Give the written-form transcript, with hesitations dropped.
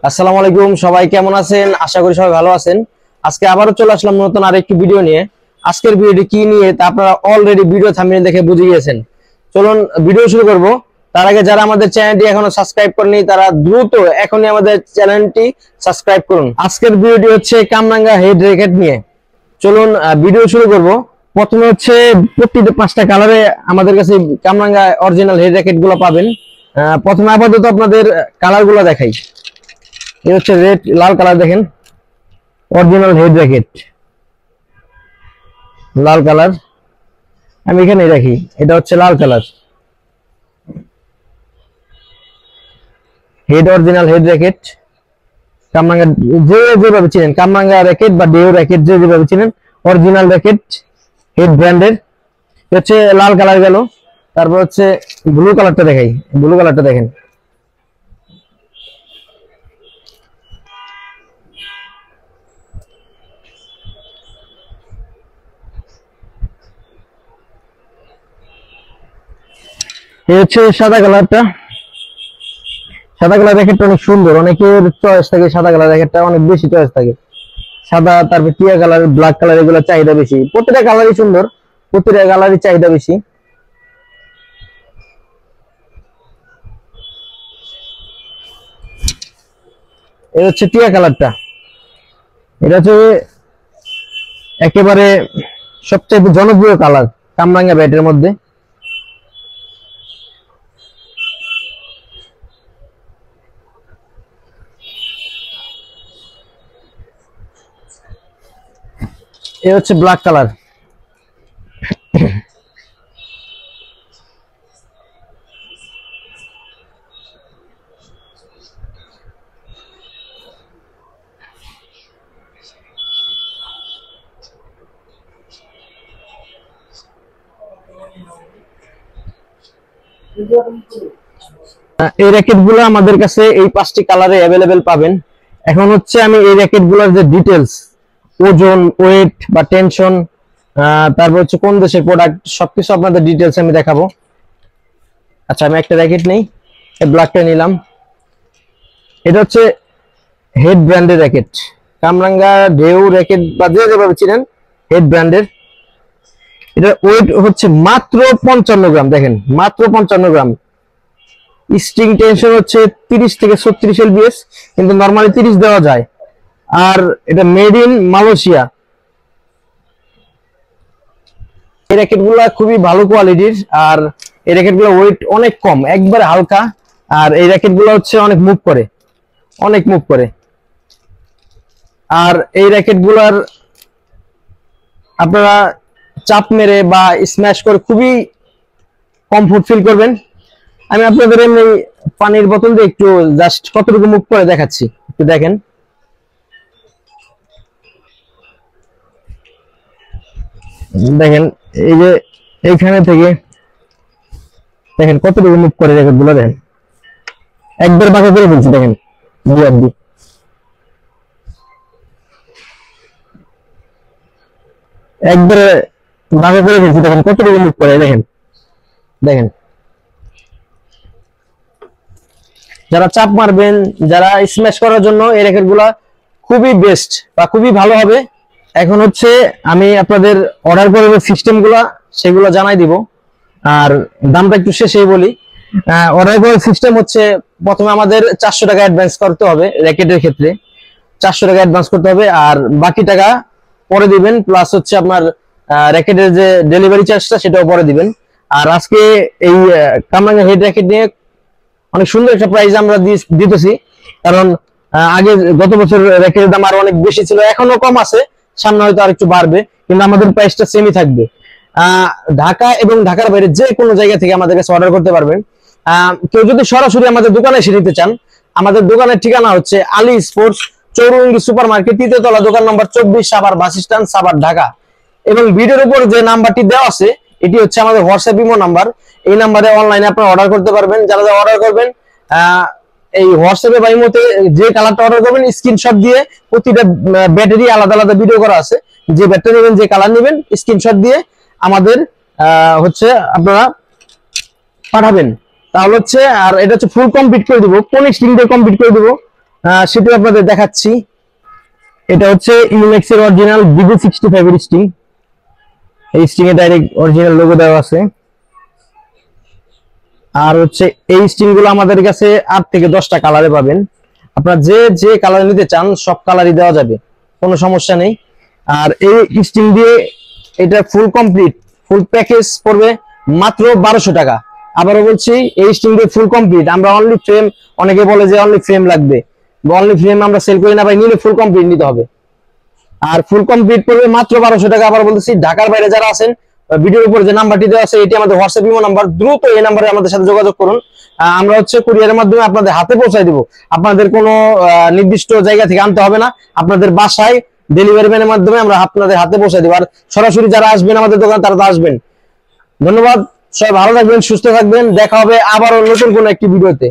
আসসালামু আলাইকুম, সবাই কেমন আছেন? আশা করি সবাই ভালো আছেন। আজকে আবারও চলে আসলাম নতুন আরেকটি ভিডিও নিয়ে। আজকের ভিডিওটি কি নিয়ে তা আপনারা অলরেডি ভিডিও থাম্বনেল দেখে বুঝে গিয়েছেন। চলুন ভিডিও শুরু করব। তার আগে যারা আমাদের চ্যানেলটি এখনো সাবস্ক্রাইব করেনি তারা দ্রুত এখনই আমাদের চ্যানেলটি সাবস্ক্রাইব করুন। আজকের ভিডিওটি হচ্ছে কামরাঙ্গা হেড র্যাকেট নিয়ে। চলুন ভিডিও শুরু করব। প্রথমে হচ্ছে প্রত্যেকটা 5টা কালারে আমাদের কাছে কামরাঙ্গা অরিজিনাল হেড র্যাকেট গুলো পাবেন। প্রথমে আপাতত আপনাদের কালার গুলো দেখাই। এই হচ্ছে রেড লাল কালার, দেখেন অরিজিনাল হেড র্যাকেট লাল কালার। আমি এখানে রাখি, এটা হচ্ছে লাল colour head, original head racket কামরাঙ্গা। যেভাবে চিনেন কামরাঙ্গা র্যাকেট বা ডেও র্যাকেট যেভাবে চিনেন, অরিজিনাল র্যাকেট হেড ব্র্যান্ডের। হচ্ছে লাল কালার গেল। তারপর হচ্ছে ব্লু কালারটা দেখাই। ব্লু কালারটা দেখেন, এই হচ্ছে সাদা কালারটা। সাদা কালার র্যাকেটটা অনেক সুন্দর, অনেকের চয়েস থাকে সাদা কালার র্যাকেটটা, অনেক বেশি চয়েস থাকে সাদা। তারপর টিয়া কালার, ব্ল্যাক কালার, এগুলো চাহিদা বেশি। প্রত্যেকটা কালারই সুন্দর, প্রত্যেকটা কালারই চাহিদা বেশি। এই হচ্ছে টিয়া কালারটা, এটা হচ্ছে একেবারে সবচেয়ে জনপ্রিয় কালার কামরাঙ্গা ব্যাটের মধ্যে। এ হচ্ছে ব্ল্যাক কালার। এই র্যাকেট গুলো আমাদের কাছে এই 5টি কালারে অ্যাভেলেবেল পাবেন। এখন হচ্ছে আমি এই র্যাকেট গুলোর যে ডিটেলস, ওজন, ওয়েট বা টেনশন, তারপর হচ্ছে কোন দেশের প্রোডাক্ট, সবকিছু আপনাদের ডিটেলস আমি দেখাবো। আচ্ছা, আমি একটা র্যাকেট নেই, এই ব্ল্যাকটা নিলাম। এটা হচ্ছে হেড ব্র্যান্ডের র্যাকেট, কামরাঙ্গা ঢেউ র্যাকেট বা যেভাবে চিনেন হেড ব্র্যান্ডের। এটা ওয়েট হচ্ছে মাত্র 55 গ্রাম, দেখেন মাত্র 55 গ্রাম। স্ট্রিং টেনশন হচ্ছে 30 থেকে 36 এলবিএস, কিন্তু নরমালি 30 দেওয়া যায়। আর এটা মেড ইন মালয়েশিয়া। এই র্যাকেট গুলা খুবই ভালো কোয়ালিটির, আর এই র্যাকেট গুলো ওয়েট অনেক কম, একবারে হালকা। আর এই র্যাকেট গুলো হচ্ছে অনেক মুভ করে, অনেক মুভ করে। আর এই র্যাকেট গুলার আপনারা চাপ মেরে বা স্ম্যাশ করে খুবই কমফোর্ট ফিল করবেন। আমি আপনাদের এমনি পানির বোতল দিয়ে একটু জাস্ট কতটুকু মুভ করে দেখাচ্ছি, একটু দেখেন। দেখেন এই যে এইখানে থেকে দেখেন কতটুকু মুভ করে, র্যাকেট গুলো দেখেন একবার বাঁকা করে ফেলছি, দেখেন একবারে বাঁকা করে ফেলছি, দেখেন কতটুকু মুভ করে, দেখেন দেখেন। যারা চাপ মারবেন, যারা স্ম্যাশ করার জন্য এই র্যাকেট গুলা খুবই বেস্ট বা খুবই ভালো হবে। এখন হচ্ছে আমি আপনাদের অর্ডার করার সিস্টেম গুলা সেগুলো জানাই দিব, আর দামটা একটু শেষেই বলি। অর্ডার করার সিস্টেম হচ্ছে প্রথমে আমাদের 400 টাকা অ্যাডভান্স করতে হবে র্যাকেটের ক্ষেত্রে। 400 টাকা অ্যাডভান্স করতে হবে, আর বাকি টাকা পরে দিবেন। প্লাস হচ্ছে আপনার র্যাকেটের যে ডেলিভারি চার্জটা সেটাও পরে দিবেন। আর আজকে এই কামরাঙ্গা হেড র্যাকেট নিয়ে অনেক সুন্দর একটা প্রাইস আমরা দিতেছি, কারণ আগে গত বছর র্যাকেটের দাম আরো অনেক বেশি ছিল, এখনো কম আছে, সামনে হয়তো আর একটু বাড়বে, কিন্তু আমাদের প্রাইসটা সেমই থাকবে। ঢাকা এবং ঢাকার বাইরে যে কোনো জায়গা থেকে আমাদের কাছে অর্ডার করতে পারবেন। কেউ যদি সরাসরি আমাদের দোকানে এসে নিতে চান, আমাদের দোকানের ঠিকানা হচ্ছে Ali sports, Chowrangi super market, 3য় তলা, দোকান নম্বর 24, সাভার বাস স্ট্যান্ড, সাভার, ঢাকা। এবং ভিডিওর উপর যে নাম্বারটি দেওয়া আছে এটি হচ্ছে আমাদের হোয়াটসঅ্যাপ ইমো নাম্বার। এই নাম্বারে অনলাইনে আপনারা অর্ডার করতে পারবেন। যারা অর্ডার করবেন এই হোয়াটসঅ্যাপে বা ইমোতে যে কালারটা অর্ডার করবেন স্ক্রিনশট দিয়ে, প্রতিটা ব্যাটারি আলাদা আলাদা ভিডিও করা আছে, যে ব্যাটারি নেবেন, যে কালার নেবেন, স্ক্রিনশট দিয়ে আমাদের হচ্ছে আপনারা পাঠাবেন। তাহলে হচ্ছে, আর এটা হচ্ছে ফুল কমপ্লিট করে দিব, কোন স্ট্রিং দিয়ে কমপ্লিট করে দিব, সেটা আপনাদের দেখাচ্ছি। এটা হচ্ছে ইউনিক্স এর অরিজিনাল BB65 এর স্টিং। এই sting a direct original logo দেওয়া আছে। আর হচ্ছে এই স্টিং গুলো আমাদের কাছে 8 থেকে 10টা কালারে পাবেন। আপনারা যে যে কালার নিতে চান সব কালারই দেওয়া যাবে, কোনো সমস্যা নেই। আর এই স্টিং দিয়ে এটা ফুল কমপ্লিট, ফুল প্যাকেজ পড়বে মাত্র 1200 টাকা। আবারও বলছি, এই স্টিং দিয়ে ফুল কমপ্লিট। আমরা অনলি ফ্রেম, অনেকে বলে যে অনলি ফ্রেম লাগবে, অনলি ফ্রেম আমরা সেল করি না ভাই, নিলে ফুল কমপ্লিট নিতে হবে। আর ফুল কমপ্লিট পড়বে মাত্র 1200 টাকা। আবার বলতেছি, ঢাকার বাইরে যারা আছেন, ভিডিওর উপর যে নাম্বারটি দেওয়া আছে এটি আমাদের হোয়াটসঅ্যাপ ইমো নাম্বার, দ্রুত এই নাম্বারে আমাদের সাথে যোগাযোগ করুন। আমরা হচ্ছে কুরিয়ারের মাধ্যমে আপনাদের হাতে পৌঁছায় দিব। আপনাদের কোনো নির্দিষ্ট জায়গা থেকে আনতে হবে না, আপনাদের বাসায় ডেলিভারি ম্যানের মাধ্যমে আমরা আপনাদের হাতে পৌঁছায় দিব। আর সরাসরি যারা আসবেন আমাদের দোকানে তারা তো আসবেন। ধন্যবাদ, সবাই ভালো থাকবেন, সুস্থ থাকবেন। দেখা হবে আবারও নতুন কোনো একটি ভিডিওতে।